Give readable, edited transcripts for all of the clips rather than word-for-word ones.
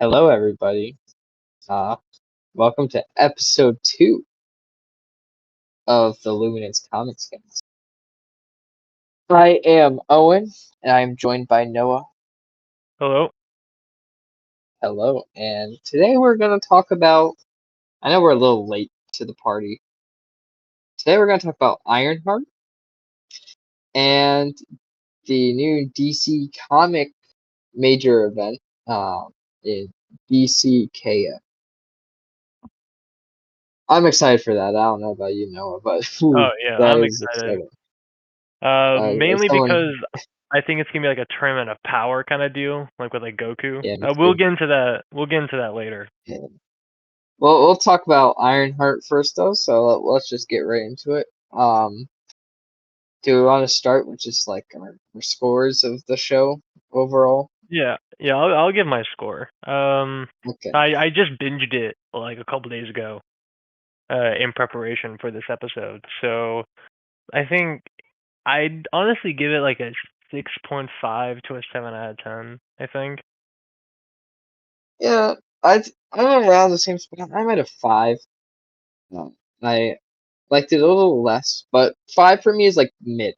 Hello, everybody. Uh, Welcome to episode 2 of the Luminance Comicast. I am Owen, and I am joined by Noah. Hello. Hello, and today we're going to talk about. I know we're a little late to the party. Today we're going to talk about Ironheart and the new DC comic major event in DCKF. I'm excited for that. I don't know about you, Noah, but Oh yeah, that I'm is excited. exciting. If Mainly someone, because I think it's gonna be like a tournament of power kind of deal, like with like Goku. yeah, me We'll too. get into that. We'll get into that later. Yeah. Well, we'll talk about Ironheart first, though. So let's just get right into it. Do we want to start with just like our scores of the show overall? Yeah, yeah. I'll give my score. Okay. I just binged it like a couple days ago, in preparation for this episode. So I think I'd honestly give it like a 6.5 to a 7 out of 10. I think. Yeah, I'm around the same spot. I'm at a 5. I liked it a little less, but 5 for me is like mid.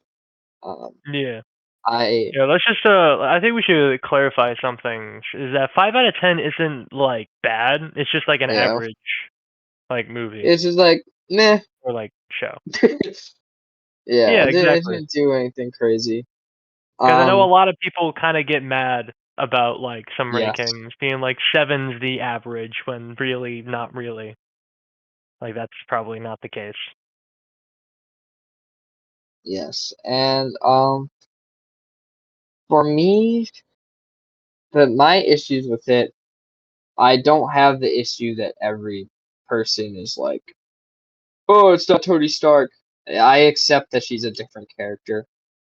Um, Yeah. I Yeah, let's just I think we should clarify something. Is that 5 out of 10 isn't like bad? It's just like an yeah, average like movie it's just like meh. or like show. Yeah, Yeah, it exactly. didn't do anything crazy. Because I know a Um, lot of people kind of get mad about like some yes. rankings being like seven's the average when really not really. Like that's probably not the case. Yes, and for me, my issues with it, I don't have the issue that every person is like, oh, it's not Tony Stark. I accept that she's a different character.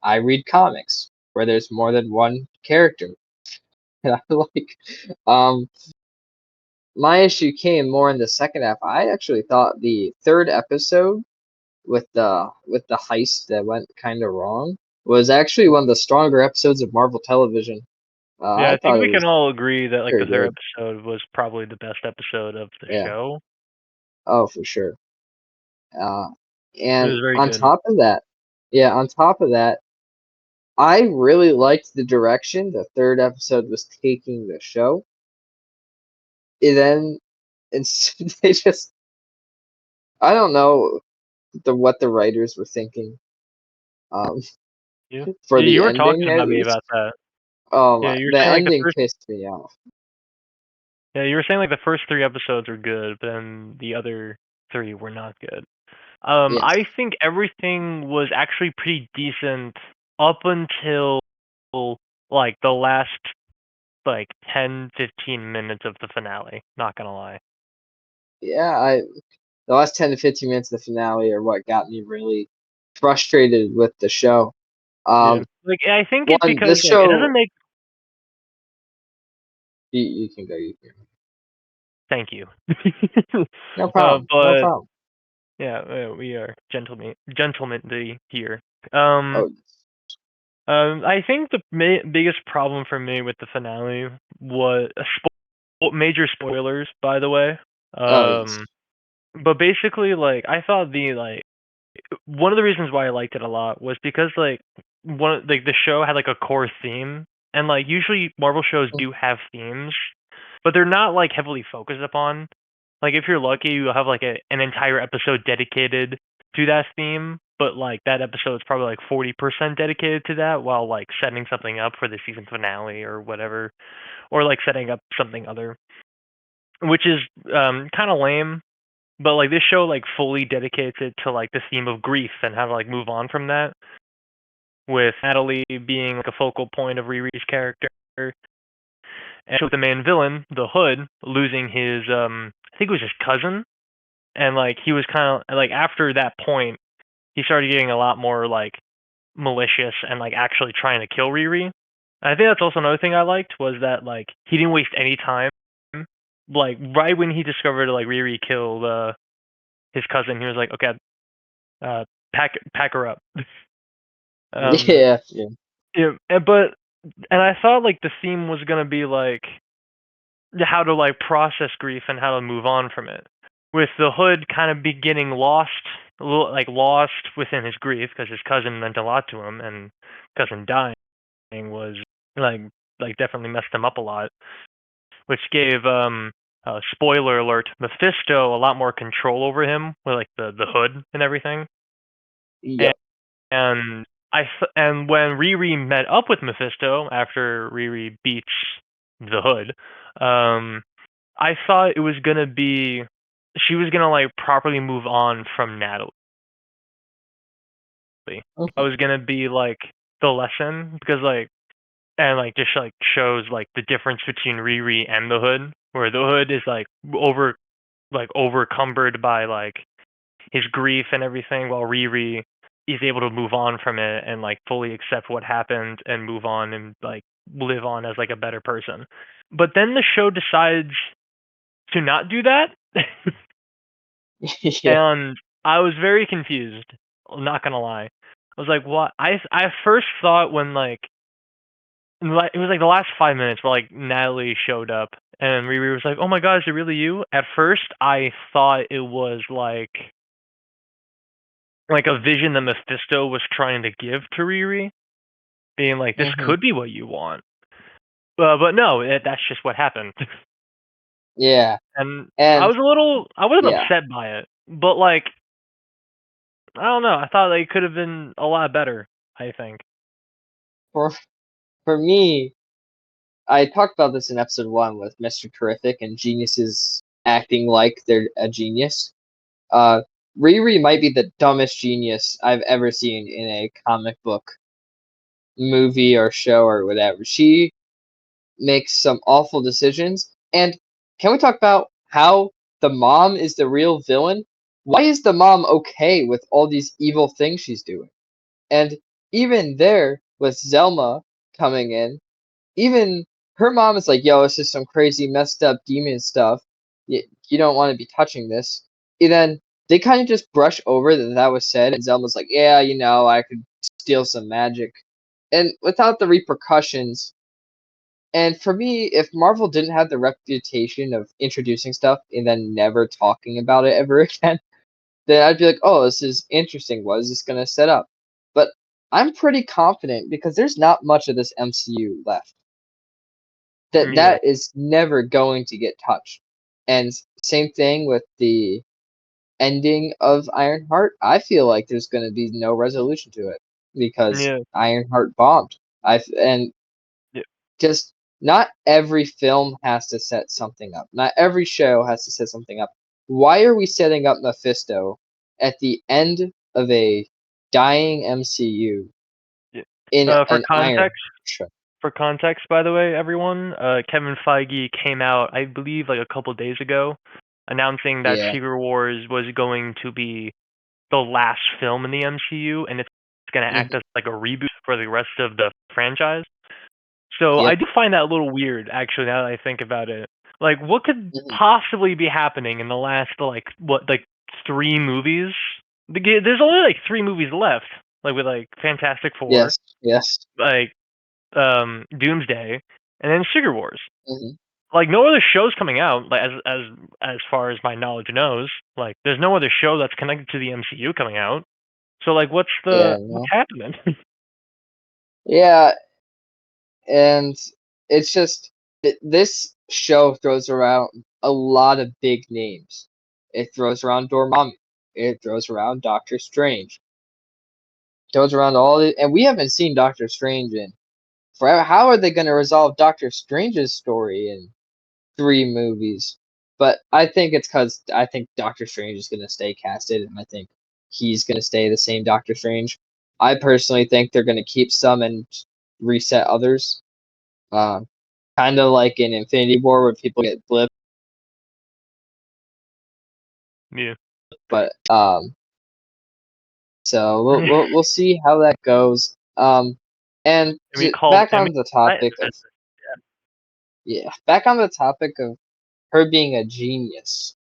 I read comics where there's more than one character. And I like, um, my issue came more in the second half. I actually thought the third episode with the heist that went kind of wrong was actually one of the stronger episodes of Marvel television. Yeah, I I think thought we it can was all agree that like the very third good. episode was probably the best episode of the Yeah. show. Oh, for sure. Uh, It and was very on good. top of that, yeah, on top of that, I really liked the direction the third episode was taking the show. And then it's they just I don't know what the writers were thinking. Um, You for the you were ending talking at about me about least. that. Yeah, you were The saying like the ending first. pissed me off. Yeah, you were saying like the first three episodes were good, but then the other three were not good. I Yes. think everything was actually pretty decent up until like the last like 10-15 minutes of the finale. Not gonna lie. Yeah, the last 10 to 15 minutes of the finale are what got me really frustrated with the show. Yeah, Um, like I think it's One, because this like it doesn't show, make. you can go, you can go. Thank you. No problem, no But problem. yeah, we are gentlemanly here. Um, Oh, I think the biggest problem for me with the finale was major spoilers, by the way. oh yes. But basically, like I thought the like one of the reasons why I liked it a lot was because like like the show had like a core theme, and like usually Marvel shows do have themes, but they're not like heavily focused upon. Like if you're lucky, you'll have like an entire episode dedicated to that theme, but like that episode's probably like 40% dedicated to that, while like setting something up for the season finale or whatever, or like setting up something other, which is kind of lame. But like this show like fully dedicates it to like the theme of grief and how to like move on from that, with Natalie being like a focal point of Riri's character, and with the main villain, the Hood, losing his I think it was his cousin, and like he was kind of like after that point he started getting a lot more like malicious and like actually trying to kill Riri. And I think that's also another thing I liked was that like he didn't waste any time. Like right when he discovered like Riri killed his cousin, he was like, okay, uh, pack her up. um, Yeah, yeah. yeah, but I thought like the theme was gonna be like how to like process grief and how to move on from it. With the Hood kind of getting lost, a little like lost within his grief because his cousin meant a lot to him, and cousin dying was like definitely messed him up a lot, which gave spoiler alert, Mephisto a lot more control over him with like the Hood and everything. Yep. And and when Riri met up with Mephisto after Riri beats the Hood, I thought it was gonna be she was gonna like properly move on from Natalie. I was gonna be like the lesson because like and like just like shows like the difference between Riri and the Hood, where the Hood is like overcumbered by like his grief and everything, while Riri is able to move on from it and like fully accept what happened and move on and like live on as like a better person. But then the show decides to not do that. Yeah. And I was very confused. I'm not gonna lie. I was like, what? I first thought when like it was like the last 5 minutes where like Natalie showed up and Riri was like, "Oh my God, is it really you?" At first, I thought it was like a vision that Mephisto was trying to give to Riri, being like, "This Mhm. could be what you want." But no, that's just what happened. Yeah. And And I wasn't yeah, upset by it, but like I don't know. I thought they could have been a lot better. I think. for for me, I talked about this in episode 1 with Mr. Terrific and geniuses acting like they're a genius. Uh, Riri might be the dumbest genius I've ever seen in a comic book, movie, or show or whatever. She makes some awful decisions. And can we talk about how the mom is the real villain? Why is the mom okay with all these evil things she's doing? And even there, with Zelma coming in, even her mom is like, "Yo, it's just some crazy, messed up demon stuff. You don't want to be touching this." And then they kind of just brush over that was said, and Zelma's like, "Yeah, I could steal some magic," and without the repercussions. And for me, if Marvel didn't have the reputation of introducing stuff and then never talking about it ever again, then I'd be like, "Oh, this is interesting. What is this gonna set up?" But I'm pretty confident because there's not much of this MCU left. That Yeah. that is never going to get touched. And same thing with the ending of Ironheart. I feel like there's going to be no resolution to it because Yeah. Ironheart bombed. And Yeah. just not every film has to set something up. Not every show has to set something up. Why are we setting up Mephisto at the end of a dying MCU Yeah. in For an Iron context, show? by the way, everyone, Kevin Feige came out, I believe, like a couple days ago, announcing that Yeah. Secret Wars was going to be the last film in the MCU, and it's going to act Hmm. as like a reboot for the rest of the franchise. So I Yep. do find that a little weird, actually, now that I think about it. Like, what could Hmm. possibly be happening in the last, like, what, like, 3 movies? There's only, like, 3 movies left, like, with, like, Fantastic Four, Yes. Yes. like, Doomsday, and then Secret Wars. Hmm. Like, no other shows coming out, like, as far as my knowledge knows. Like, there's no other show that's connected to the MCU coming out. So, like, Yeah. what's No. happening? Yeah, and it's just this show throws around a lot of big names. It throws around Dormammu. It throws around Doctor Strange. Throws around all the, and we haven't seen Doctor Strange in forever. How are they going to resolve Doctor Strange's story in 3 movies? But I think it's because I think Doctor Strange is going to stay casted, and I think he's going to stay the same Doctor Strange. I personally think they're going to keep some and reset others. Um, Kind of like in Infinity War where people get blipped, Yeah. but so we'll see how that goes. And I mean, call back I mean, on the I topic of back on the topic of her being a genius.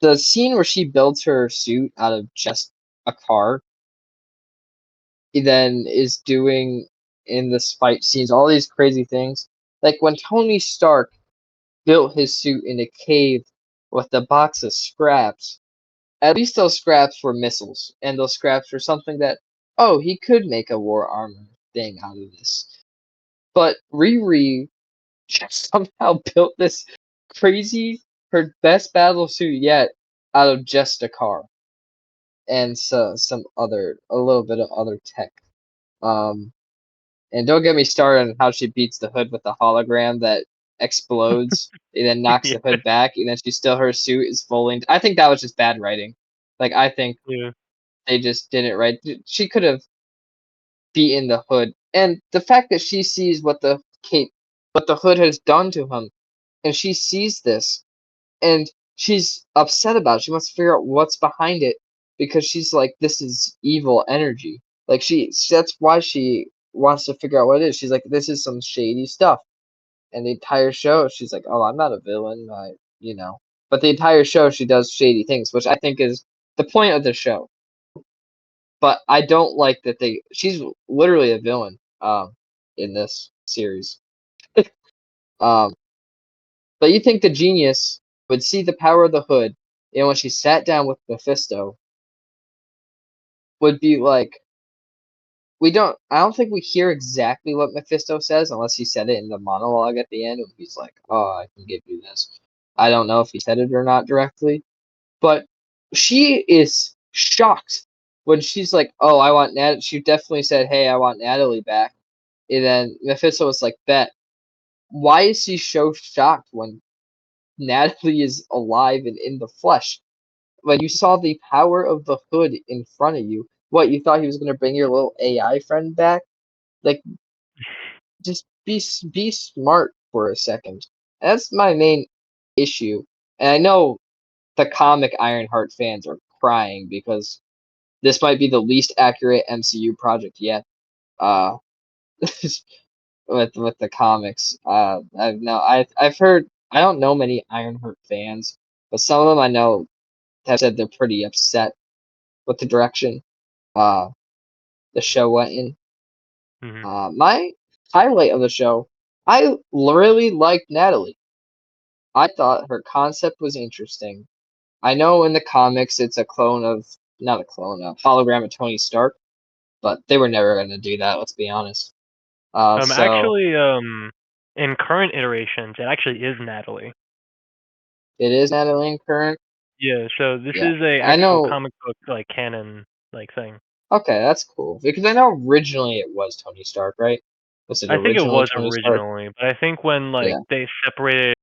The scene where she builds her suit out of just a car, he then is doing in this fight scenes all these crazy things. Like when Tony Stark built his suit in a cave with a box of scraps, at least those scraps were missiles, and those scraps were something that, oh, he could make a war armor thing out of this. But Riri just somehow built this crazy, her best battle suit yet, out of just a car and some other, a little bit of other tech. Um, and don't get me started on how she beats the hood with the hologram that explodes and then knocks Yeah. the hood back, and then she's still her suit is fully. I think that was just bad writing. Like I think Yeah. they just didn't write. She could have beaten the hood, and the fact that she sees what the hood has done to him, and she sees this, and she's upset about it. She wants to figure out what's behind it because she's like, this is evil energy. Like that's why she wants to figure out what it is. She's like, this is some shady stuff. And the entire show, she's like, oh, I'm not a villain, you know. But the entire show, she does shady things, which I think is the point of the show. But I don't like that she's literally a villain, in this series. Um, but you think the genius would see the power of the hood, and when she sat down with Mephisto, would be like, I don't think we hear exactly what Mephisto says unless he said it in the monologue at the end, and he's like, oh, I can give you this. I don't know if he said it or not directly, but she is shocked when she's like, oh, I want Nat. She definitely said, hey, I want Natalie back. And then Mephisto was like, bet. Why is she so shocked when Natalie is alive and in the flesh? When you saw the power of the hood in front of you, what, you thought he was going to bring your little AI friend back? Like, just be smart for a second. That's my main issue. And I know the comic Ironheart fans are crying because this might be the least accurate MCU project yet. Uh, with the comics. I've heard, I don't know many Ironheart fans, but some of them I know have said they're pretty upset with the direction uh the show went in. Mhm. My highlight of the show, I really liked Natalie. I thought her concept was interesting. I know in the comics it's a clone of, not a clone, a hologram of Tony Stark, but they were never going to do that. Let's be honest. So Actually, in current iterations, it actually is Natalie. it is Natalie in current. Yeah, so this Yeah, is a I actual know. comic book like canon like thing. Okay, that's cool because I know originally it was Tony Stark, right? Was it I think it originally was Tony Stark? originally, but I think when like Yeah. they separated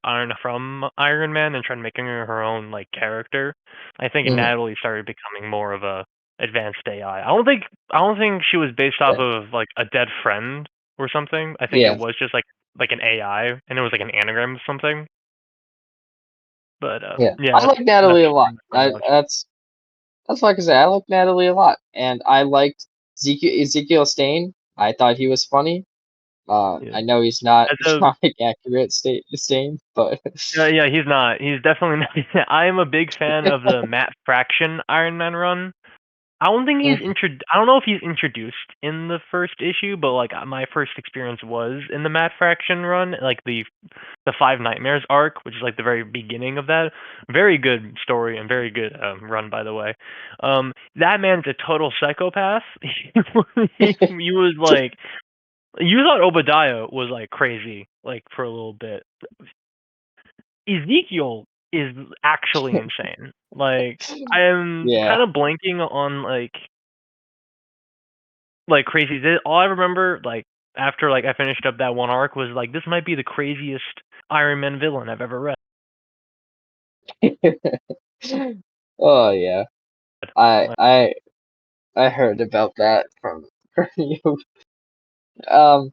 Iron from Iron Man and tried making her own like character, I think Hmm. Natalie started becoming more of a advanced AI. I don't think she was based off Yeah. of like a dead friend or something. I think it Yeah. was just like an AI and it was like an anagram of something. But Yeah. yeah, I like that's Natalie a lot. pretty much. That's like I say. I like Natalie a lot, and I liked Ezekiel Stain. I thought he was funny. Yeah. I know he's not As of comic accurate Stain, but yeah, he's not. He's definitely not. I am a big fan of the Matt Fraction Iron Man run. Mhm. I don't know if he's introduced in the first issue, but like my first experience was in the Matt Fraction run, like the Five Nightmares arc, which is like the very beginning of that. Very good story and very good run, by the way. That man's a total psychopath. He was like, you thought Obadiah was like crazy, like for a little bit. Ezekiel is actually insane. Like I am Yeah. kind of blanking on like crazy. All I remember like after like I finished up that one arc was like this might be the craziest Iron Man villain I've ever read. Oh yeah. I Like, I I heard about that from you. Um,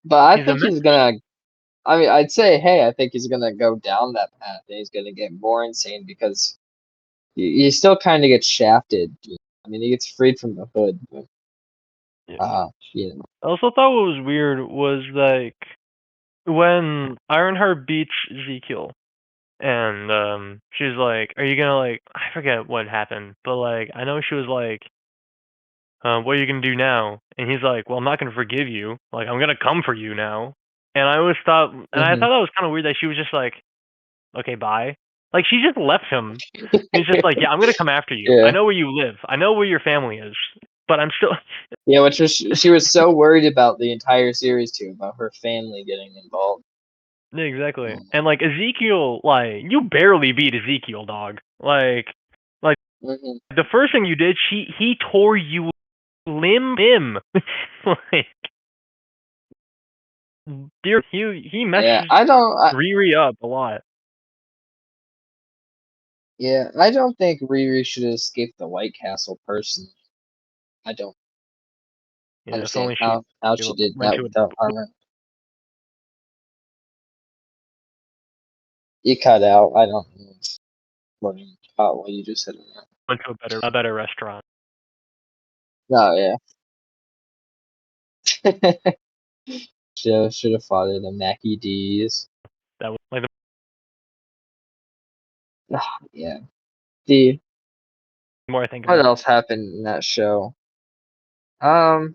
but I he's a think man. he's gonna. I mean, I'd say, hey, I think he's gonna go down that path, and he's gonna get more insane because he still kind of gets shafted. I mean, he gets freed from the hood, but Yeah. you know. I also thought what was weird was like when Ironheart beats Ezekiel and she's like, "Are you gonna like?" I forget what happened, but like I know she was like, "What are you gonna do now?" And he's like, "Well, I'm not gonna forgive you. Like I'm gonna come for you now." And I always thought, and I Mm-hmm. thought that was kind of weird that she was just like, okay, bye. Like she just left him. He's just like, yeah, I'm gonna come after you. I Yeah. know where you live. I know where your family is, but I'm still. Yeah, which was she was so worried about the entire series too, about her family getting involved. Yeah, exactly. And like Ezekiel, like you barely beat Ezekiel, dog. Like Mm-hmm. the first thing you did, he tore you limb. Like, dear, he Yeah, messed I don't. Riri up a lot. Yeah, I don't think Riri should have escaped the White Castle personally. I don't Yeah, if understand only she how she did went that to without armor. You cut out. I don't know what you just said. a better restaurant. Oh yeah. Should have fought at the Mackie D's. That was like the Yeah. The more I think what about it. else happened in that show? Yeah.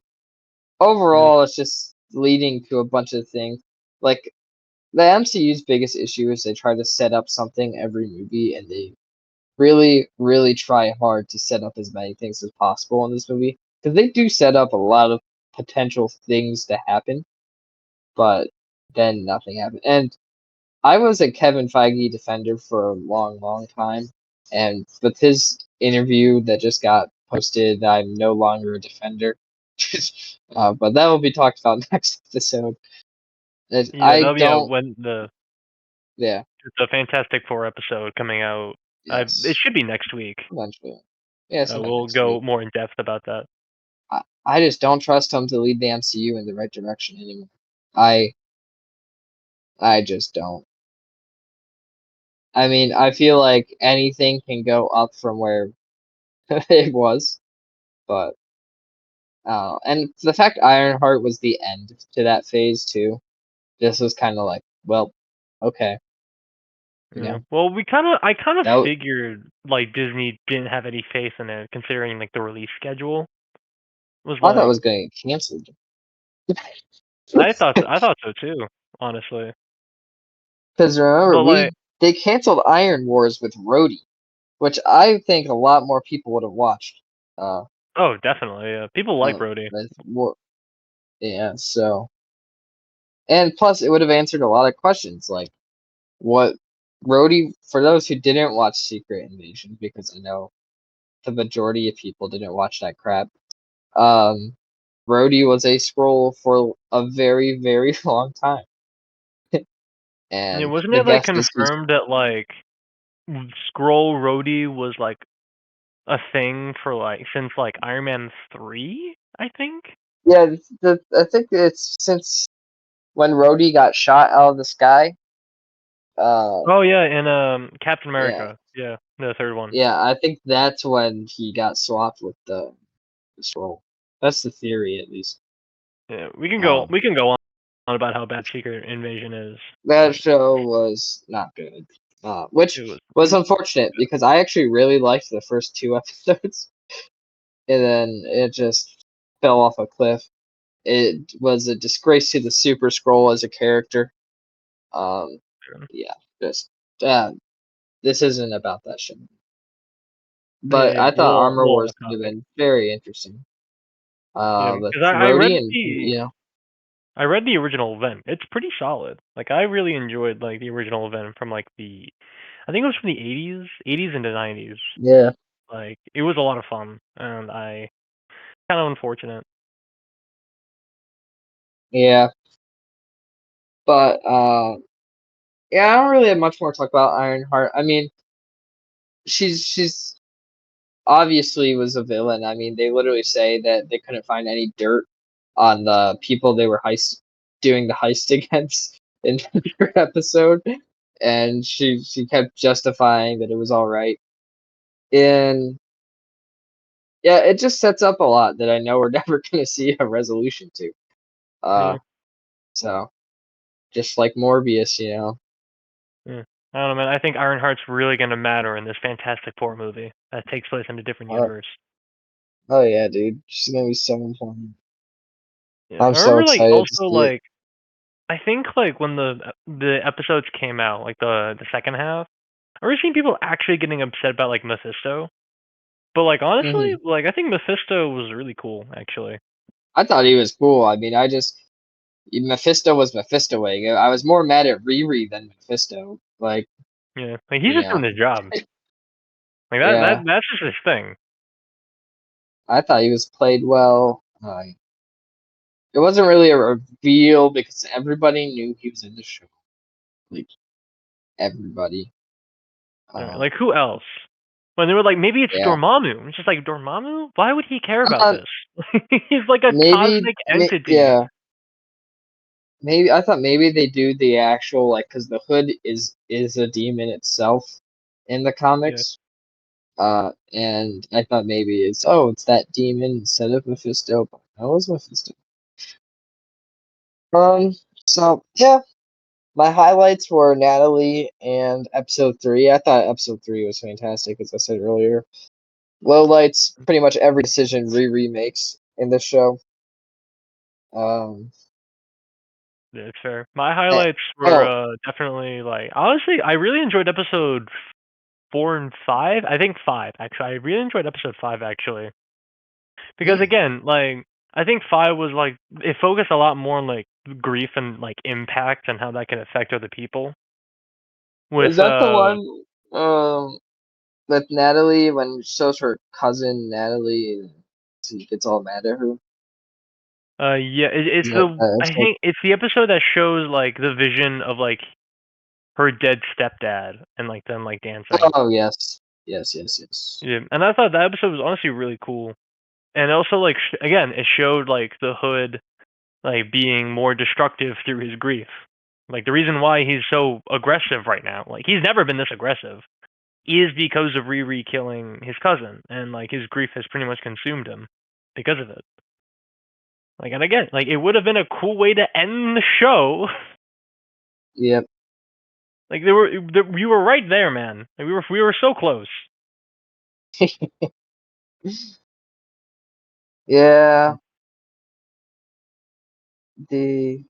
Overall, it's just leading to a bunch of things. Like the MCU's biggest issue is they try to set up something every movie, and they really, really try hard to set up as many things as possible in this movie because they do set up a lot of potential things to happen, but then nothing happened. And I was a Kevin Feige defender for a long, long time, and with his interview that just got posted, I'm no longer a defender. But that will be talked about next episode. Yeah, I that'll be don't. when Yeah. the Fantastic Four episode coming out. It Yes. should be next week. Eventually. Yeah, sometime We'll next week. go more in depth about that. I just don't trust him to lead the MCU in the right direction anymore. I I just don't. I mean, I feel like anything can go up from where it was, but and the fact Ironheart was the end to that phase too. This was kind of like, well, okay, you Yeah. know, Well, I kind of that figured like Disney didn't have any faith in it, considering like the release schedule was I thought it like. was going to get canceled. I thought so too, honestly. Because remember, But like, they canceled Iron Wars with Rhodey, which I think a lot more people would have watched. oh, definitely. Yeah. People like Rhodey. With yeah, so and plus it would have answered a lot of questions like what Rhodey for those who didn't watch Secret Invasion, because I know the majority of people didn't watch that crap. Um Rhodey was a scroll for a very, very long time. Yeah, And wasn't the it like guest is who's confirmed that like Scroll Rhodey was like a thing for like since like Iron Man 3, I think. yeah, I think it's since when Rhodey got shot out of the sky. Uh Oh yeah, and Captain yeah. America. Yeah, the third one. Yeah, I think that's when he got swapped with the scroll. That's the theory at least. Yeah, Um we can go on about how bad Secret Invasion is, That but show was not good, which it was was unfortunate because I actually really liked the first two episodes, and then it just fell off a cliff. It was a disgrace to the Super Scroll as a character. Um, good. yeah, just uh, this isn't about that show. But Yeah, I thought Armor we'll off Wars would have topic. been very interesting. Yeah, With because Rhodey and you know, I read the original event. It's pretty solid. Like I really enjoyed like the original event from like the I think it was from the 80s into 90s. yeah, Like it was a lot of fun, and I kind of unfortunate. yeah. But yeah, I don't really have much more to talk about Ironheart. I mean, she's obviously was a villain. I mean, they literally say that they couldn't find any dirt on the people they were doing the heist against in the episode, and she kept justifying that it was all right. And yeah, it just sets up a lot that I know we're never gonna see a resolution to. Uh, Yeah, so just like Morbius, you know. yeah. I don't know, man. I think Ironheart's really gonna matter in this Fantastic Four movie that takes place in a different Uh, universe. oh yeah, dude, she's gonna be so important. Yeah, I'm I so remember like excited to also see it. I think like when the episodes came out, like the second half, I remember seeing people actually getting upset about like Mephisto. But like honestly, Hmm. like I think Mephisto was really cool actually. I thought he was cool. I mean, Mephisto was Mephistoing. I was more mad at Riri than Mephisto. Like, Yeah, like he's you just know, doing his job. Like yeah, that's just his thing. I thought he was played well. It wasn't really a reveal because everybody knew he was in the show. Like everybody. Like Um, who else? When they were like, maybe it's yeah. Dormammu. It's just like Dormammu. Why would he care about Uh, this? He's like a cosmic entity. yeah. Maybe I thought maybe they do the actual like because the Hood is a demon itself in the Yeah. comics. And I thought maybe it's that demon instead of Mephisto, but that was Mephisto. Um, so yeah, my highlights were Natalie and episode 3. I thought episode 3 was fantastic, as I said earlier. Lowlights, pretty much every decision Riri makes in this show. Um, Yeah, it's fair. My eh, highlights were oh, definitely like honestly, I really enjoyed episode 4 and 5. I think 5 actually. I really enjoyed episode 5 actually because hmm. again, like I think 5 was like it focused a lot more on like grief and like impact and how that can affect other people. With Is that the one um with Natalie when she shows her cousin Natalie and she gets all mad at her? yeah, it's Is that the that I episode? think it's the episode that shows like the vision of like her dead stepdad and like them like dancing. Oh yes, yes, yes, yes. Yeah, and I thought that episode was honestly really cool. And also like again, it showed like the Hood like being more destructive through his grief. Like the reason why he's so aggressive right now, like he's never been this aggressive, is because of Riri killing his cousin, and like his grief has pretty much consumed him because of it. Like, and again, like it would have been a cool way to end the show. Yep. Like we were right there, man. Like, we were so close. Yeah. The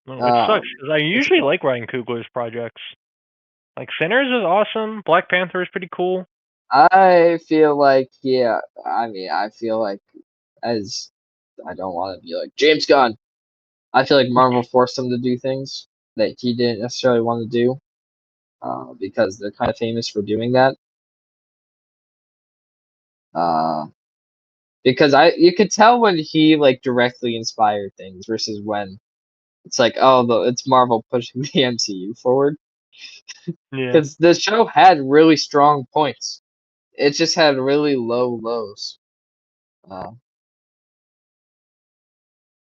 Which sucks because I it's usually like Ryan Coogler's projects. Like Sinners is awesome. Black Panther is pretty cool. I feel like yeah. I mean, I feel like as I don't want to be like James Gunn. I feel like Marvel forced him to do things that he didn't necessarily want to do, because they're kind of famous for doing that. Uh, because you could tell when he like directly inspired things versus when it's like it's Marvel pushing the MCU forward. Yeah. Because the show had really strong points. It just had really low lows. Uh,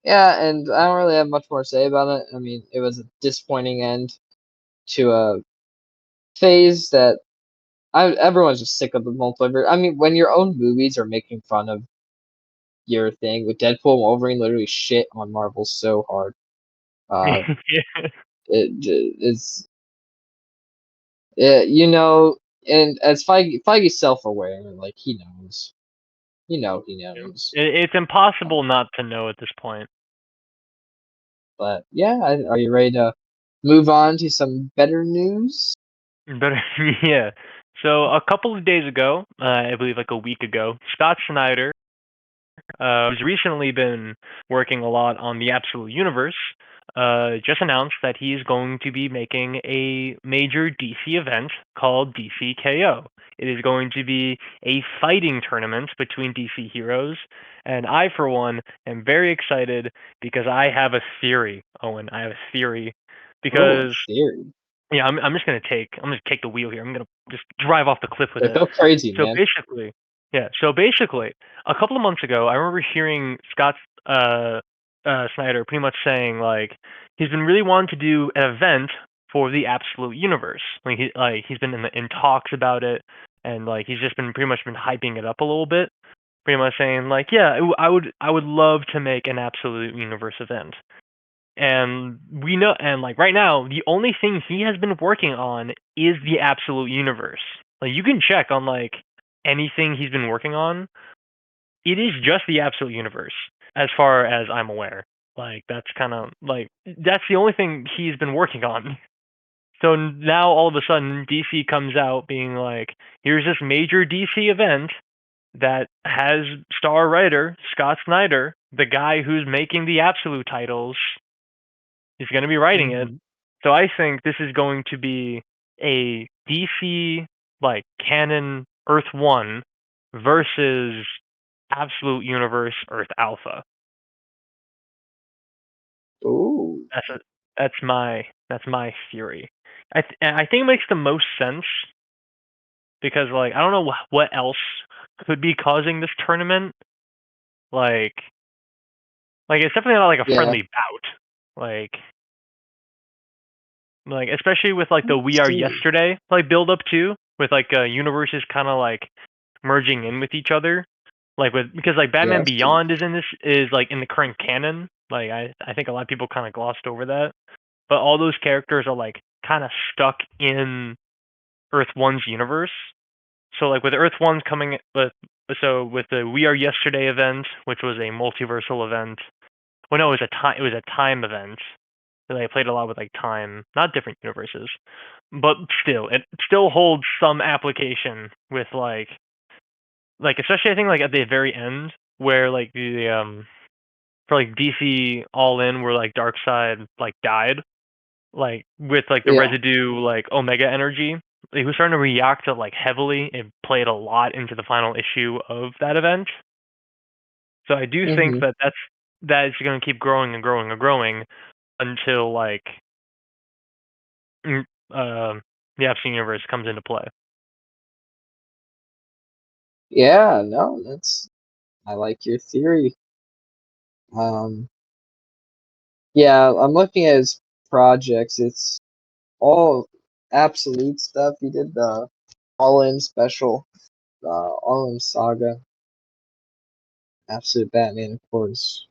yeah, and I don't really have much more to say about it. I mean, it was a disappointing end to a phase that everyone's just sick of the multiverse. I mean, when your own movies are making fun of your thing with Deadpool and Wolverine, literally shit on Marvel so hard. Uh, Yeah. it's you know, and as Feige's self-aware, like he knows, he knows. It's impossible not to know at this point. But yeah, are you ready to move on to some better news? But yeah. So a couple of days ago, I believe like a week ago, Scott Snyder, who's recently been working a lot on the Absolute Universe, just announced that he's going to be making a major DC event called DC KO. It is going to be a fighting tournament between DC heroes, and I, for one, am very excited because I have a theory, Owen. I have a theory Oh, a because theory. yeah, I'm gonna take the wheel here. I'm gonna just drive off the cliff with Yeah, it. go crazy, So man. basically, yeah. So basically, a couple of months ago, I remember hearing Scott uh, Snyder pretty much saying like he's been really wanting to do an event for the Absolute Universe. He's been in talks about it, and like he's just been pretty much been hyping it up a little bit. Pretty much saying like, yeah, I would love to make an Absolute Universe event. And we know, and like right now, the only thing he has been working on is the Absolute Universe. Like you can check on like anything he's been working on. It is just the Absolute Universe. as far as I'm aware. Like that's kind of like that's the only thing he's been working on. So now all of a sudden DC comes out being like, here's this major DC event that has star writer Scott Snyder, the guy who's making the Absolute titles, is going to be writing it. Mm-hmm. So I think this is going to be a DC like canon Earth 1 versus Absolute Universe Earth Alpha. Ooh. That's my theory. I think it makes the most sense because like I don't know what else could be causing this tournament. Like it's definitely not like a Yeah. friendly bout. Like especially with like the Let's We Are see. Yesterday like build up too, with like universes kind of like merging in with each other. Like because like Batman Yes. Beyond is like in the current canon. Like I think a lot of people kind of glossed over that. But all those characters are like kind of stuck in Earth One's universe. So like with Earth One coming with the We Are Yesterday event, which was a multiversal event. Well, no, it was a time event. So they played a lot with like time, not different universes, but still, it still holds some application with like especially I think like at the very end where like the for like DC All In where like Darkseid like died, like with like the Yeah. residue like Omega energy, he was starting to react to like heavily. It played a lot into the final issue of that event. So I do think Mm-hmm. that is going to keep growing and growing and growing until like mm, uh, the Epstein universe comes into play. Yeah. No, I like your theory. Um. Yeah, I'm looking at his projects. It's all absolute stuff. He did the All In special, All In Saga, Absolute Batman, of course.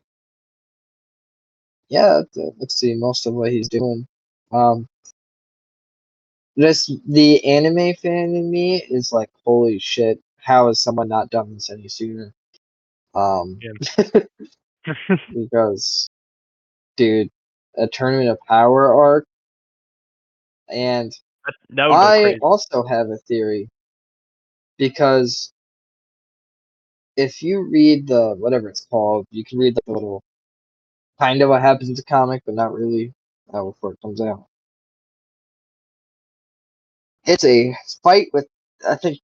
Yeah, let's see most of what he's doing. Um, just the anime fan in me is like, holy shit! How has someone not done this any sooner? Um, Yeah. because dude, a Tournament of Power arc, and That would go I crazy. also have a theory because if you read the whatever it's called, you can read the little kind of what happens in the comic, but not really before it comes out. It's a fight with I think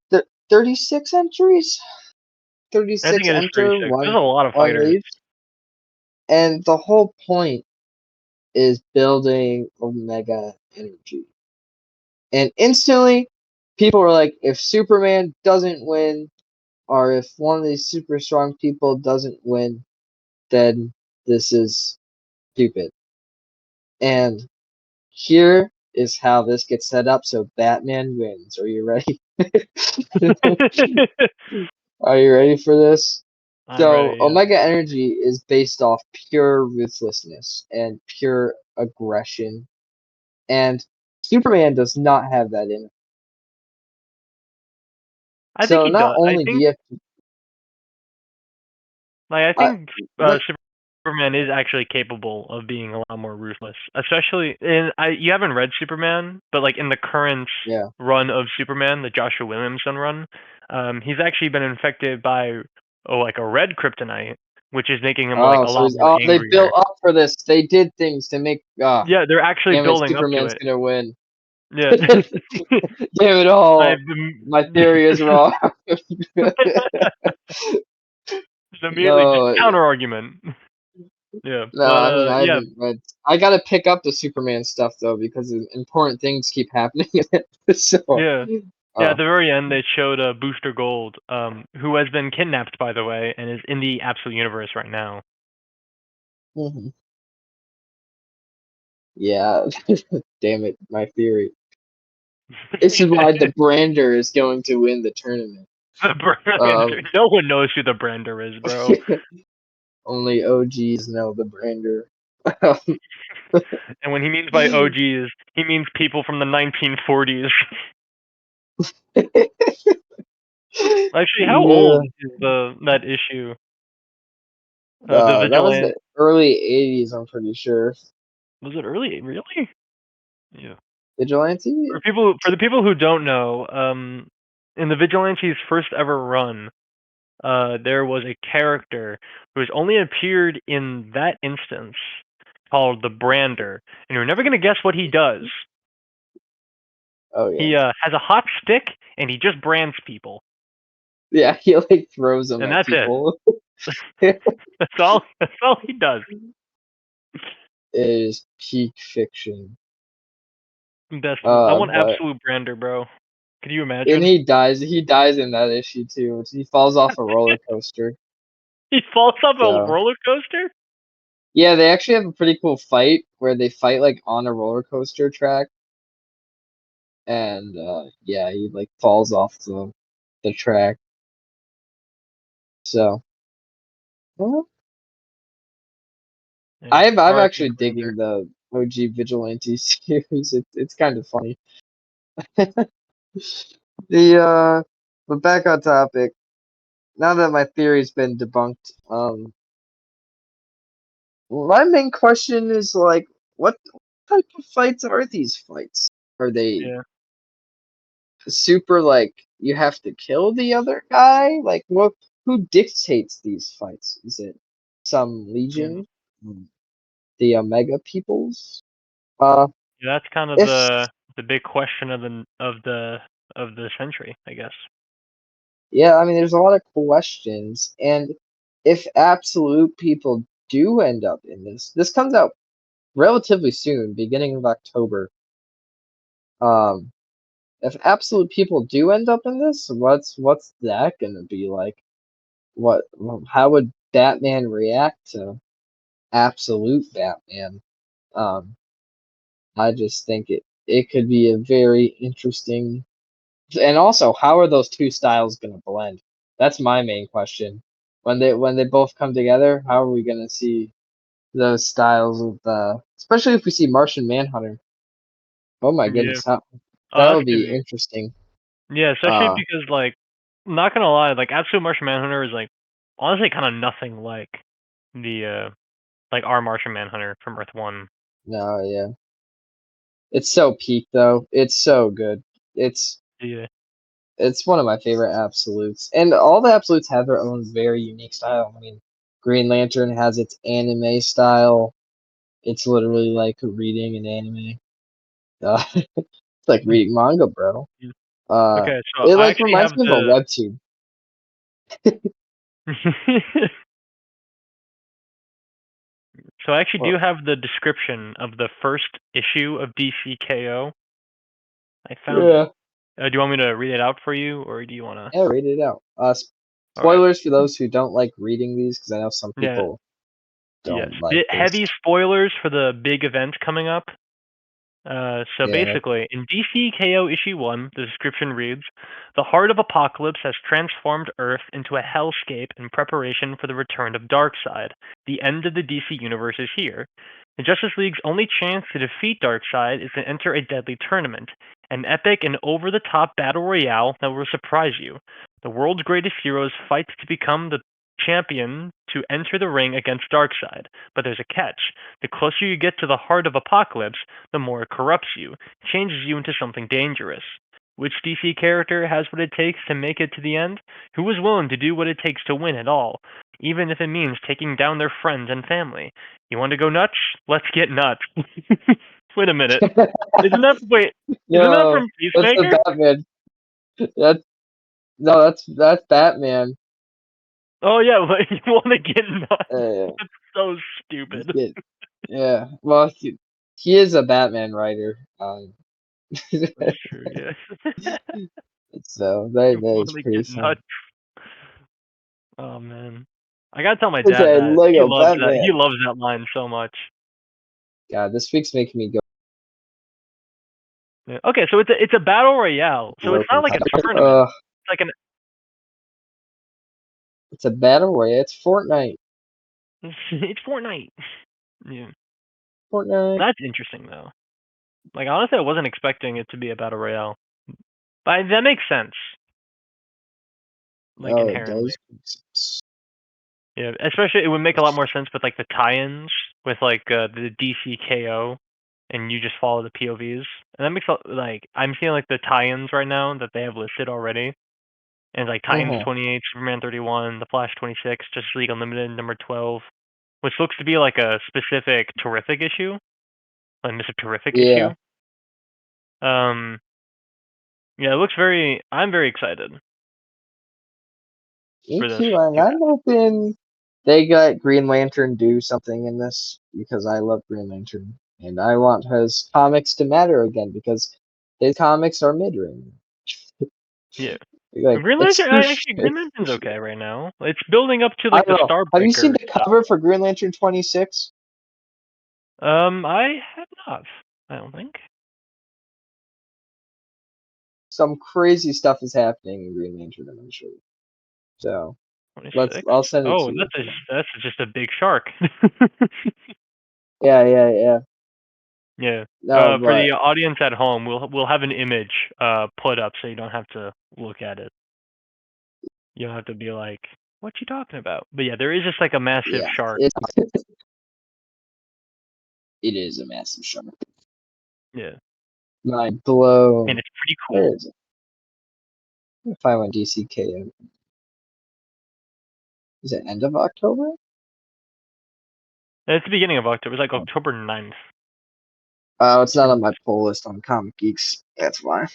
36 entries. I think 36 it is enter, 36. There's a lot of one fighters. leaves. And the whole point is building Omega energy. And instantly, people are like, if Superman doesn't win, or if one of these super strong people doesn't win, then this is stupid. And here is how this gets set up so Batman wins. Are you ready? Are you ready for this? I'm So, ready. Yeah. Omega Energy is based off pure ruthlessness and pure aggression. And Superman does not have that in him. I think So, he not does. only do you have to. I I, think let, Superman is actually capable of being a lot more ruthless. Especially you haven't read Superman, but like in the current yeah. run of Superman, the Joshua Williamson run, he's actually been infected by like a red kryptonite, which is making him like Oh, a so lot he's. more Oh, they angrier. built up for this. They did things to make. Yeah, they're actually Damn it, building up to Superman's it. gonna win. Yeah. Damn it all. I've My theory is wrong. just immediately just No, counter argument. Yeah, no, but I mean I yeah, haven't read. I gotta pick up the Superman stuff though because important things keep happening in it. So, yeah. Yeah, at uh, the very end, they showed Booster Gold, who has been kidnapped, by the way, and is in the Absolute Universe right now. mhm. Yeah. Damn it, my theory. This is why the Brander is going to win the tournament. The Brander. Um, No one knows who the Brander is, bro. only OGs know the Brander. And when he means by OGs, he means people from the 1940s. Actually, how Yeah. old is that issue? The That was Vigilante. the early '80s. I'm pretty sure. Was it early? Really? Yeah. Vigilante. For the people who don't know, in the Vigilante's first ever run, there was a character who has only appeared in that instance called the Brander, and you're never gonna guess what he does. Oh yeah. He has a hot stick and he just brands people, Yeah, he like throws them and at that's it. people. That's all. That's all he does. It is peak fiction. Best. I want But absolute Brander, bro. Could you and imagine? he dies. He dies in that issue too. He falls off a roller coaster. He falls off a So roller coaster. yeah, they actually have a pretty cool fight where they fight like on a roller coaster track, and yeah, he like falls off the track. So well, Yeah. I'm R.I.P. actually Brander. digging the OG Vigilante series. It's kind of funny. The but back on topic. Now that my theory's been debunked, my main question is like, what type of fights are these fights? Are they Yeah. super like you have to kill the other guy? Like what? Who dictates these fights? Is it some Yeah. legion, Mm. the Omega peoples? Uh, Yeah, that's kind of if the big question of the century, I guess. yeah, I mean, there's a lot of questions, and if absolute people do end up in this comes out relatively soon, beginning of October. Um, if absolute people do end up in this, what's that gonna be like? How would Batman react to absolute Batman? Um, I just think it could be a very interesting, and also how are those two styles gonna blend? That's my main question. When they both come together, how are we gonna see those styles of especially if we see Martian Manhunter? Oh my Yeah. goodness, Oh, that that's would gonna be be. interesting. Yeah, especially Uh, because like, not gonna lie, like Absolute Martian Manhunter is like honestly kind of nothing like the like our Martian Manhunter from Earth One. no, yeah. It's so peak though. It's so good. It's Yeah. it's one of my favorite absolutes. And all the absolutes have their own very unique style. I mean, Green Lantern has its anime style. It's literally like reading an anime. It's like reading manga, bro. Yeah. Uh, Okay, so it I like actually have reminds me of a the. webtoon. So I actually Well, do have the description of the first issue of DCKO. I found it. yeah, Do you want me to read it out for you, or do you want to? yeah, read it out. All right. Spoilers for those who don't like reading these, because I know some Yeah. people Yes. don't like this. Heavy spoilers for the big event coming up. So Yeah. basically, in DC KO issue 1, the description reads, "The heart of Apocalypse has transformed Earth into a hellscape in preparation for the return of Darkseid. The end of the DC universe is here. The Justice League's only chance to defeat Darkseid is to enter a deadly tournament, an epic and over-the-top battle royale that will surprise you. The world's greatest heroes fight to become the champion to enter the ring against Darkseid. But there's a catch. The closer you get to the heart of Apocalypse, the more it corrupts you, changes you into something dangerous. Which DC character has what it takes to make it to the end? Who is willing to do what it takes to win at all, even if it means taking down their friends and family? You want to go nuts? Let's get nuts." Wait a minute. Isn't that No, from that's the Peacemaker? Batman. That's no, that's Batman. Oh yeah, but you want to get nuts. Yeah, That's so he's stupid. good. Yeah. Well, he is a Batman writer. That's true, yeah. So that You that want is to pretty get fun. nuts. Oh man. I gotta tell my It's dad a that. He Lego loves that. He Batman. loves that line so much. God, this week's making me go Yeah. Okay, so it's a battle royale. So it's not broken. like a tournament. It's like an It's a battle royale. It's Fortnite. it's Fortnite. Yeah. Fortnite. That's interesting though. Like honestly I wasn't expecting it to be a battle royale. But that makes sense. Like Oh, it inherently. does. Yeah, especially it would make a lot more sense with like the tie-ins with like the DC KO, and you just follow the POVs, and that makes like I'm seeing like the tie-ins right now that they have listed already, and like Titans 28, Superman 31, The Flash 26, Justice League Unlimited number 12, which looks to be like a specific Terrific issue, like Mr. Terrific Yeah. issue. Yeah, it looks very. I'm very excited Me for this. too, and I'm hoping they got Green Lantern do something in this because I love Green Lantern and I want his comics to matter again because his comics are mid-range. Yeah. Like Green Lantern, actually, Green Lantern's okay right now. It's building up to I like the don't know. Have you seen Starbreaker the stuff. cover for Green Lantern 26? I have not. I don't think. Some crazy stuff is happening in Green Lantern eventually. So 26. I'll send it Oh, to you. that's just a big shark. Yeah. Yeah. No, For but the audience at home, we'll have an image put up so you don't have to look at it. You don't have to be like, "What you talking about?" But yeah, there is just like a massive yeah, shark. it is a massive shark. Yeah. Mind blown. And it's pretty Where cool. is it? Let me find when DCK is it end of October? And it's the beginning of October. It's like October 9th. Oh, it's not on my pull list on Comic Geeks. That's why.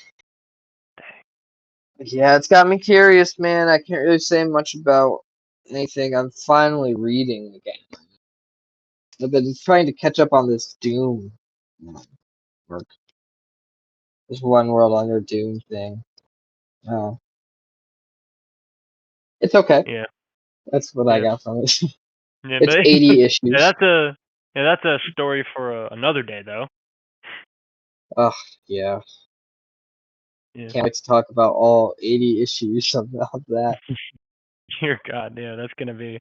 Yeah, it's got me curious, man. I can't really say much about anything. I'm finally reading again. I've been trying to catch up on this Doom work. This One World Under Doom thing. Oh, it's okay. Yeah. That's what I Yeah. got from it. Yeah, It's but 80 issues. that's a story for another day though. Oh, yeah. Yeah. Can't wait to talk about all 80 issues about that. Dear God, yeah, that's gonna be.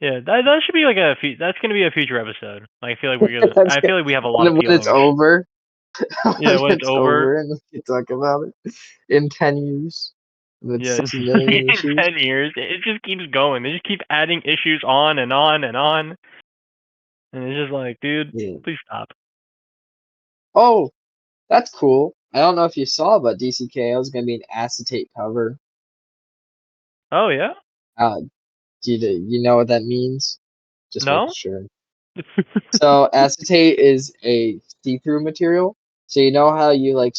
Yeah, that should be like that's gonna be a future episode. Like, I feel like we have a lot of When it's feelings. over, Yeah, when when it's it's over. over, and we can talk about it in 10 years. With Yeah, 6 million in issues. 10 years, it just keeps going. They just keep adding issues on and on and on, and it's just like, dude, Yeah. please stop. Oh, that's cool. I don't know if you saw, but DCKO is going to be an acetate cover. Oh yeah? Uh, do you know what that means? Just making No? sure. So acetate is a see-through material. So you know how you like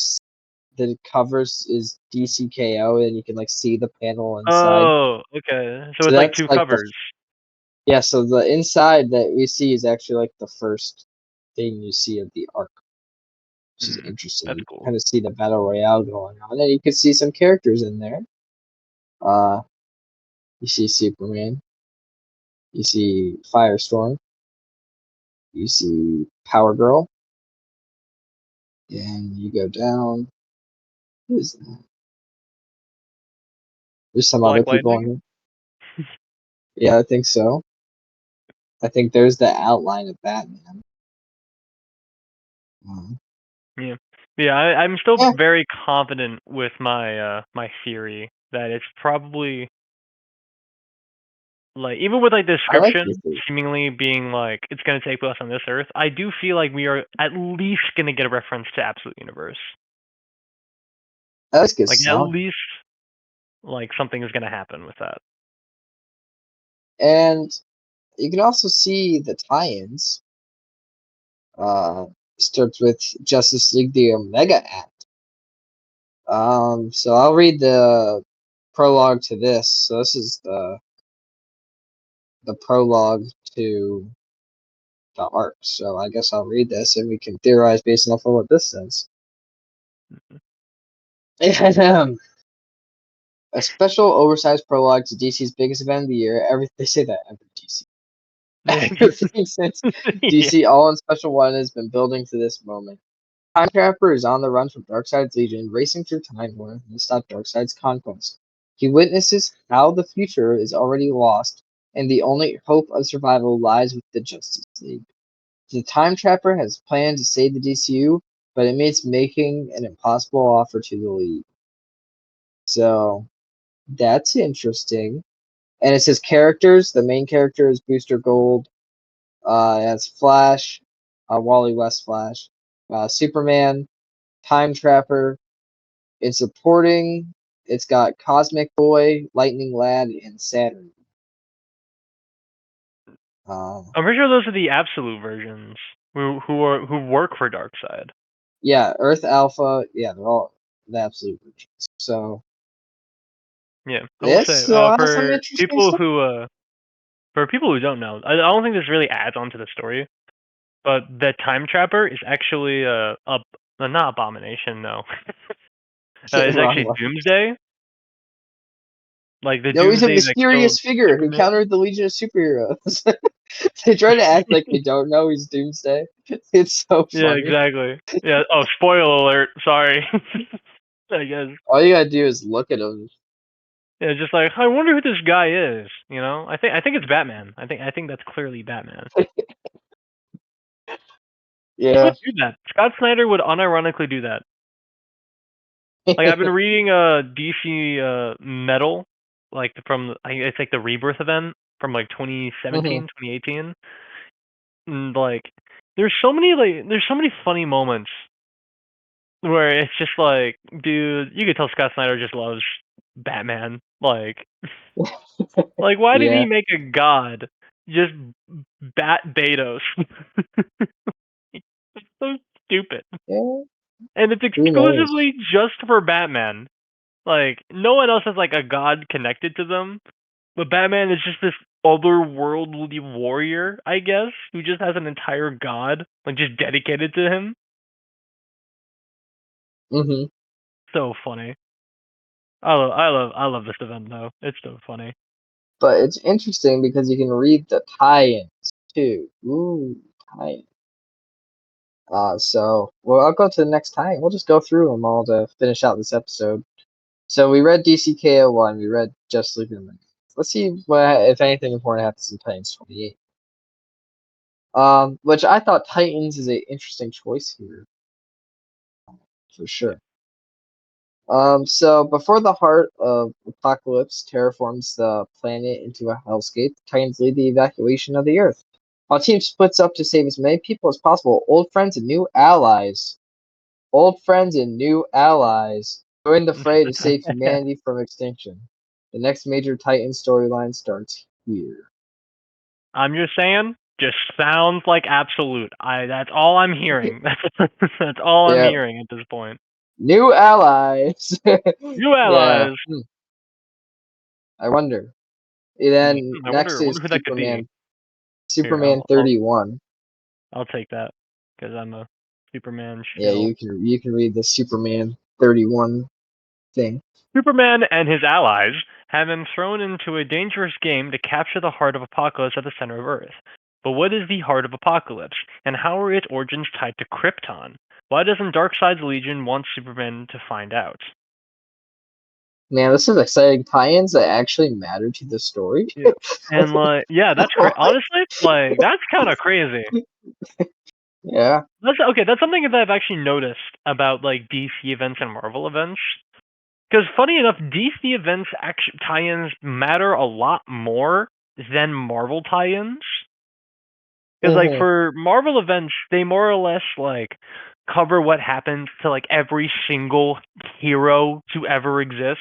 the covers is DCKO and you can like see the panel inside. Oh, okay. So So it's like that's two like the covers. yeah. So the inside that we see is actually like the first thing you see of the arc, which is interesting. That's You cool. kind of see the battle royale going on, and you can see some characters in there. Uh, you see Superman, you see Firestorm, you see Power Girl, and you go down. Who is that? There's some other Black people in Lightning? here. Yeah, I think so. I think there's the outline of Batman. Um, Yeah. Yeah, I'm still yeah, very confident with my theory that it's probably like, even with like the I like your description theory. seemingly being like it's gonna take place on this Earth, I do feel like we are at least gonna get a reference to Absolute Universe. That's a good Like, at sign. least like something is gonna happen with that. And you can also see the tie-ins. Uh, starts with Justice League the Omega Act. So I'll read the prologue to this. So this is the prologue to the arc. So I guess I'll read this and we can theorize based off of what this says. And, a special oversized prologue to DC's biggest event of the year. They say that every DC. Everything since Yeah. DC All in Special One has been building to this moment. Time Trapper is on the run from Darkseid's Legion, racing through time to stop Darkseid's conquest. He witnesses how the future is already lost, and the only hope of survival lies with the Justice League. The Time Trapper has planned to save the DCU, but it means making an impossible offer to the League. So that's interesting. And it says characters. The main character is Booster Gold. It's Flash, Wally West Flash, Superman, Time Trapper. It's supporting. It's got Cosmic Boy, Lightning Lad, and Saturn. I'm pretty sure those are the absolute versions who work for Darkseid. Yeah, Earth Alpha. Yeah, they're all the absolute versions. So yeah, I will this say has some interesting stuff. for people who don't know, I don't think this really adds on to the story, but the Time Trapper is actually not Abomination, no. It's Wrong actually one. Doomsday. Like the No, he's a Doomsday that killed mysterious figure who Superman. countered the Legion of Superheroes. They try to act like they don't know he's Doomsday. It's so Yeah, funny. exactly. Yeah. Oh, spoiler alert. Sorry. I guess. All you gotta do is look at him. Yeah, just like I wonder who this guy is. You know, I think it's Batman. I think that's clearly Batman. He Yeah. would do that. Scott Snyder would unironically do that. Like I've been reading DC Metal, like it's like the Rebirth event from like 2017, 2018. And like there's so many funny moments where it's just like, dude, you could tell Scott Snyder just loves Batman. Like why did Yeah. he make a god just bat Betos? It's so stupid. Yeah. And it's Who knows? exclusively just for Batman. Like, no one else has like a god connected to them. But Batman is just this otherworldly warrior, I guess, who just has an entire god, like just dedicated to him. Mm-hmm. So funny. I love this event though. It's so funny. But it's interesting because you can read the tie-ins too. Ooh, tie-in. Well, I'll go to the next tie-in. We'll just go through them all to finish out this episode. So we read DCKO1. We read Just Sleep in the Night. Let's see if anything important happens in Titans 28. Which I thought Titans is an interesting choice here, for sure. So before the heart of Apocalypse terraforms the planet into a hellscape, Titans lead the evacuation of the Earth. Our team splits up to save as many people as possible. Old friends and new allies. Join the fray to save humanity from extinction. The next major Titan storyline starts here. I'm just saying, just sounds like absolute. That's all I'm hearing. That's all I'm Yeah, hearing at this point. new allies. New Yeah. allies. I wonder. And then I next wonder is who that could be. Superman. Here, Superman 31. I'll take that because I'm a Superman Yeah, shill. you can read the Superman 31 thing. Superman and his allies have been thrown into a dangerous game to capture the heart of Apocalypse at the center of Earth. But what is the heart of Apocalypse, and how are its origins tied to Krypton? Why doesn't Darkseid's Legion want Superman to find out? Man, this is exciting tie-ins that actually matter to the story. Yeah. And like, yeah, that's honestly, like, that's kind of crazy. Yeah. That's okay. That's something that I've actually noticed about like DC events and Marvel events. Because funny enough, DC events tie-ins matter a lot more than Marvel tie-ins. Because like Mm-hmm. for Marvel events, they more or less like cover what happens to like every single hero to ever exist.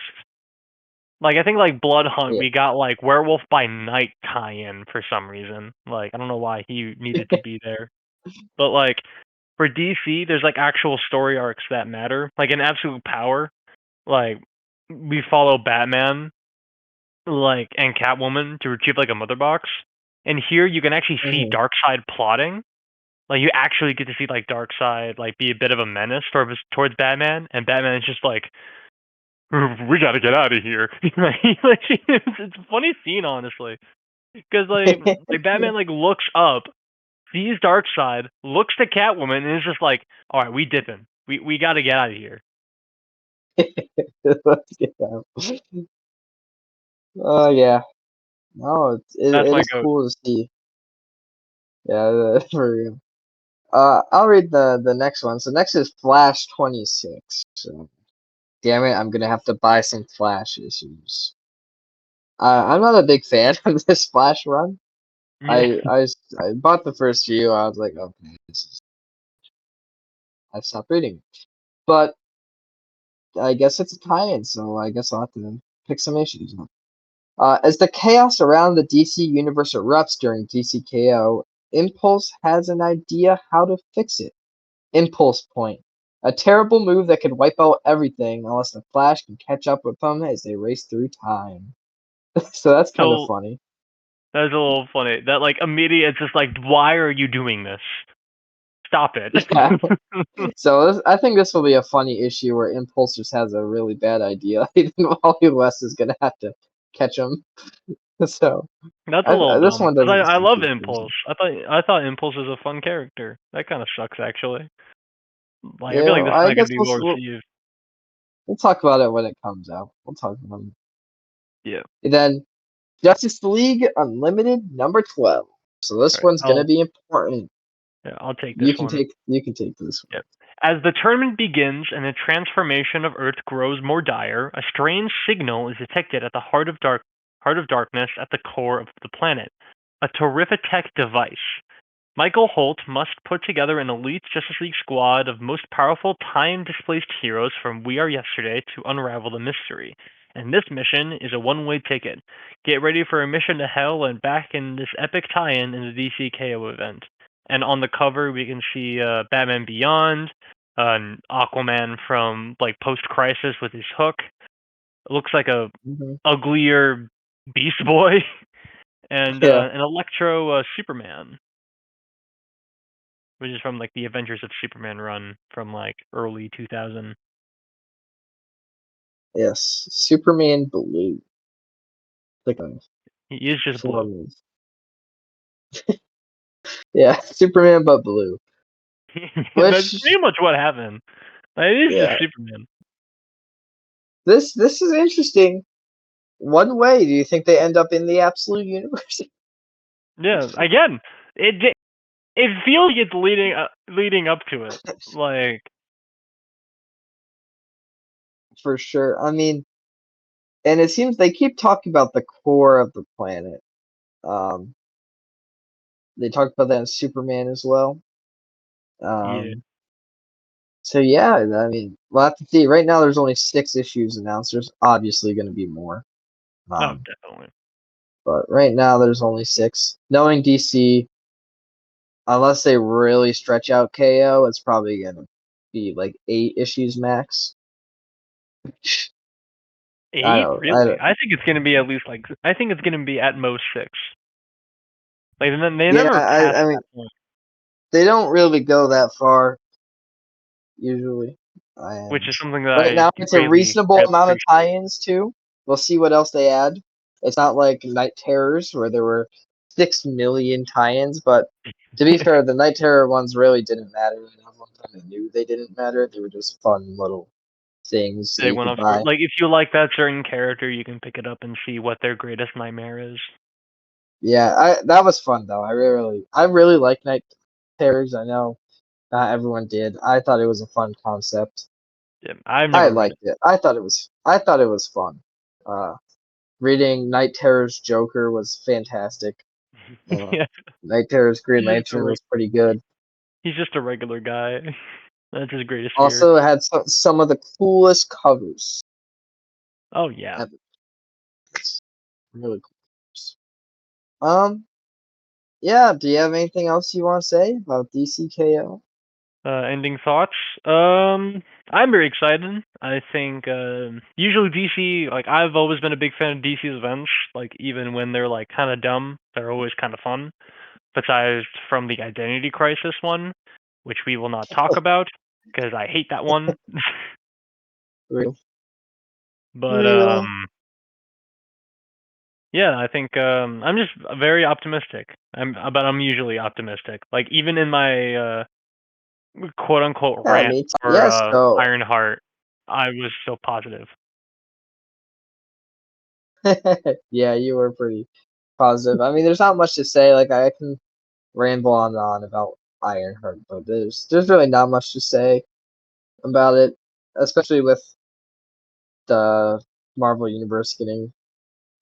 Like I think like Blood Hunt, Yeah. we got like Werewolf by Night tie-in for some reason. Like I don't know why he needed to be there, but like for DC, there's like actual story arcs that matter. Like in Absolute Power, like we follow Batman, like and Catwoman to retrieve like a mother box, and here you can actually see Mm-hmm. Darkseid plotting. Like you actually get to see like Darkseid like be a bit of a menace towards Batman, and Batman is just like, we gotta get out of here. It's a funny scene, honestly, because like Batman like looks up, sees Darkseid, looks to Catwoman, and is just like, all right, we dipping. We gotta get out of here. Let's get out. Oh yeah. No, That's it my is goat. cool to see. Yeah, for real. I'll read the next one. So next is Flash 26. So damn it, I'm gonna have to buy some Flash issues. I'm not a big fan of this Flash run. Yeah. I bought the first few. I was like, okay, I stopped reading. But I guess it's a tie-in, so I guess I'll have to pick some issues up. As the chaos around the DC universe erupts during DCKO, Impulse has an idea how to fix it. Impulse Point. A terrible move that could wipe out everything unless the Flash can catch up with them as they race through time. So that's kind of So funny. that's a little funny. That like immediate, it's just like, why are you doing this? Stop it. Yeah. So I think this will be a funny issue where Impulse just has a really bad idea. I think Wally West is gonna have to catch him. So That's a little this dumb. one 'Cause doesn't I seem love too crazy. Impulse. I thought Impulse is a fun character. That kind of sucks actually. Like I Yeah, feel like well, this is I not gonna guess be well received. we'll talk about it when it comes out. We'll talk about it. Yeah. And then Justice League Unlimited number 12. So All this right. one's gonna be important. I'll take this one. You can take this one. Yep. As the tournament begins and the transformation of Earth grows more dire, a strange signal is detected at the heart of darkness at the core of the planet. A Terrifictech device. Michael Holt must put together an elite Justice League squad of most powerful time-displaced heroes from We Are Yesterday to unravel the mystery. And this mission is a one-way ticket. Get ready for a mission to hell and back in this epic tie-in in the DCKO event. And on the cover, we can see Batman Beyond, Aquaman from like post-crisis with his hook. It looks like a Hmm. uglier Beast Boy, and Yeah. an Electro Superman, which is from like the Adventures of Superman run from like early 2000. Yes. Superman Blue. Like a He is just blue. form of yeah, Superman but blue. That's Which pretty much what happened. Like, it is just yeah, Superman. this is interesting. One way, do you think they end up in the absolute universe? Yeah, again, it feels like it's leading up to it. Like, For sure. I mean, and it seems they keep talking about the core of the planet. Um, they talked about that in Superman as well. yeah, Um, so yeah, I mean, we'll have to see. Right now, there's only 6 issues announced. There's obviously going to be more. oh, Um, definitely. but right now, there's only 6. Knowing DC, unless they really stretch out KO, it's probably going to be like 8 issues max. Eight, I really? don't. I think it's gonna be at least like I think it's gonna be at most 6. Like, and then they Yeah, never passed I mean, that point, they don't really go that far usually. which And is something that right I now, it's a greatly, reasonable greatly amount of appreciate. tie-ins too. We'll see what else they add. It's not like Night Terrors where there were 6 million tie-ins, but to be fair, the Night Terror ones really didn't matter. And at one time, I knew they didn't matter. They were just fun little things that They you went could off for buy. like if you like that certain character, you can pick it up and see what their greatest nightmare is. Yeah, that was fun though. I really like Night Terrors. I know not everyone did. I thought it was a fun concept. Yeah, I've I never read liked it. I thought it was fun. Uh, Reading Night Terror's Joker was fantastic. it. Yeah, Night Terror's Green he's just a Lantern was pretty good. he's just a regular guy. That's his greatest fear. Also, it had some of the coolest covers Oh yeah. ever. It's really cool. Yeah. Do you have anything else you want to say about DCKO? Ending thoughts. I'm very excited. I think usually DC, like I've always been a big fan of DC's events. Like even when they're like kind of dumb, they're always kind of fun. Besides from the Identity Crisis one, which we will not talk about because I hate that one. Real, But real. yeah, I think I'm just very optimistic. I'm usually optimistic. Like even in my quote unquote Yeah, rant me too. for Yeah. So, Ironheart, I was so positive. yeah, you were pretty positive. I mean, there's not much to say. Like, I can ramble on and on about Ironheart, but there's really not much to say about it, especially with the Marvel Universe getting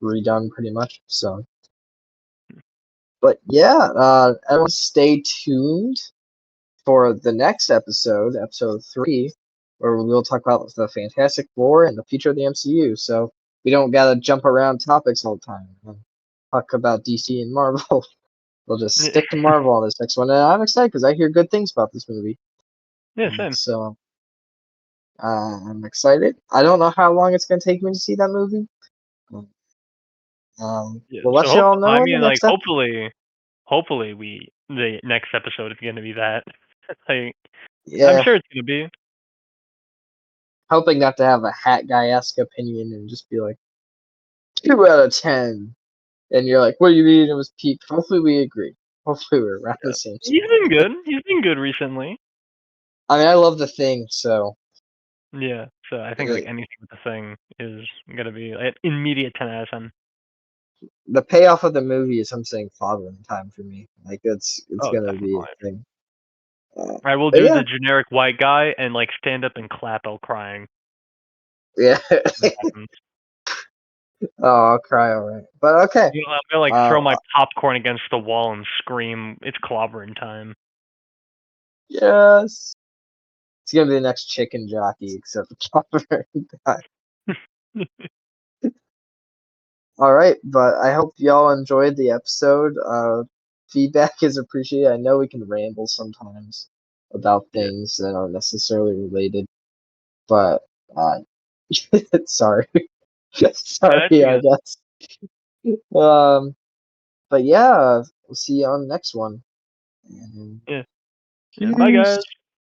redone pretty much. So, but yeah, everyone stay tuned for the next episode, episode 3, where we'll talk about the Fantastic Four and the future of the MCU. So we don't gotta jump around topics all the time and talk about DC and Marvel. We'll just stick to Marvel on this next one, and I'm excited because I hear good things about this movie. Yeah, same. So I'm excited. I don't know how long it's gonna take me to see that movie. Yeah. We'll let So you all know I in the mean, like, next episode. hopefully the next episode is gonna be that. Like, I'm Yeah, sure it's gonna be. hoping not to have a hat guy-esque opinion and just be like 2 out of 10, and you're like, "What do you mean it was peak?" Hopefully we agree. Hopefully we're around the Yeah. same He's spot. been good. He's been good recently. I mean, I love The Thing, so Yeah. So I think like it, anything with the thing is gonna be an immediate 10 out of 10. the payoff of the movie is something father in time for me. Like it's Oh, gonna be definitely. a thing. I will But do yeah, the generic white guy and like stand up and clap while crying yeah. when it happens. Oh, I'll cry. All right, but okay. You know, I'm gonna like throw Uh, my popcorn against the wall and scream, "It's clobbering time!" yes. It's gonna be the next chicken jockey, except for All right, but I hope y'all enjoyed the episode. Feedback is appreciated. I know we can ramble sometimes about Yeah. things that aren't necessarily related, but sorry, That's sorry, I good. guess. Um, but yeah, we'll see you on the next one. And Yeah. Yeah. Bye, peace. guys.